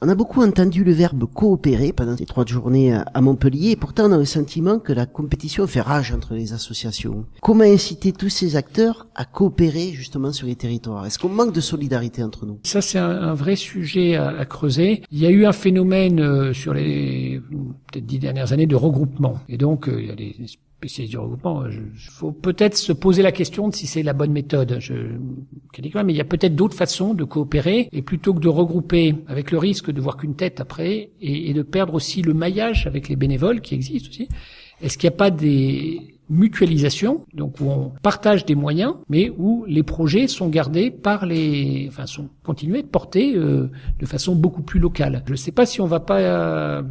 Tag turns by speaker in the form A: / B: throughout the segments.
A: On a beaucoup entendu le verbe coopérer pendant ces 3 journées à Montpellier et pourtant on a le sentiment que la compétition fait rage entre les associations. Comment inciter tous ces acteurs à coopérer justement sur les territoires? Est-ce qu'on manque de solidarité entre nous?
B: Ça, c'est un vrai sujet à creuser. Il y a eu un phénomène sur les peut-être 10 dernières années de regroupement. Et donc, il y a des spécialistes du regroupement. Il faut peut-être se poser la question de si c'est la bonne méthode. Mais il y a peut-être d'autres façons de coopérer. Et plutôt que de regrouper avec le risque de voir qu'une tête après et de perdre aussi le maillage avec les bénévoles qui existent aussi, est-ce qu'il n'y a pas des mutualisations, donc où on partage des moyens, mais où les projets sont gardés sont continués de porter de façon beaucoup plus locale. Je ne sais pas si on va pas,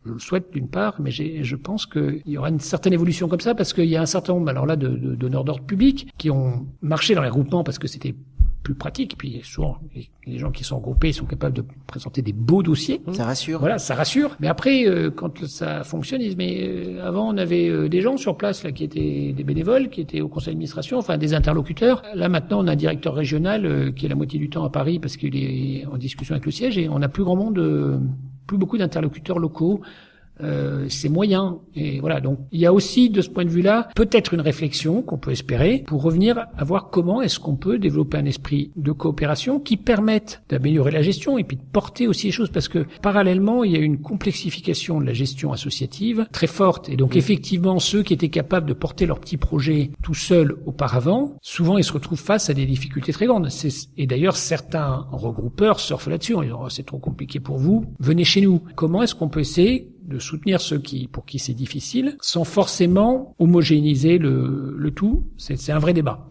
B: je le souhaite d'une part, mais je pense qu'il y aura une certaine évolution comme ça parce qu'il y a un certain nombre, alors là, de donneurs d'ordre public qui ont marché dans les regroupements parce que c'était plus pratique. Et puis souvent, les gens qui sont regroupés sont capables de présenter des beaux dossiers.
A: Ça rassure.
B: Voilà, ça rassure. Mais après, quand ça fonctionne, ils disent mais avant on avait des gens sur place là qui étaient des bénévoles, qui étaient au conseil d'administration, enfin des interlocuteurs. Là maintenant, on a un directeur régional qui est la moitié du temps à Paris parce qu'il est en discussion avec le siège et on n'a plus grand monde, plus beaucoup d'interlocuteurs locaux. C'est moyen. Et voilà. Donc, il y a aussi, de ce point de vue-là, peut-être une réflexion qu'on peut espérer pour revenir à voir comment est-ce qu'on peut développer un esprit de coopération qui permette d'améliorer la gestion et puis de porter aussi les choses parce que, parallèlement, il y a une complexification de la gestion associative très forte. Et donc, effectivement, ceux qui étaient capables de porter leurs petits projets tout seuls auparavant, souvent, ils se retrouvent face à des difficultés très grandes. Et d'ailleurs, certains regroupeurs surfent là-dessus en disant, c'est trop compliqué pour vous, venez chez nous. Comment est-ce qu'on peut essayer de soutenir ceux pour qui c'est difficile, sans forcément homogénéiser le tout. C'est un vrai débat.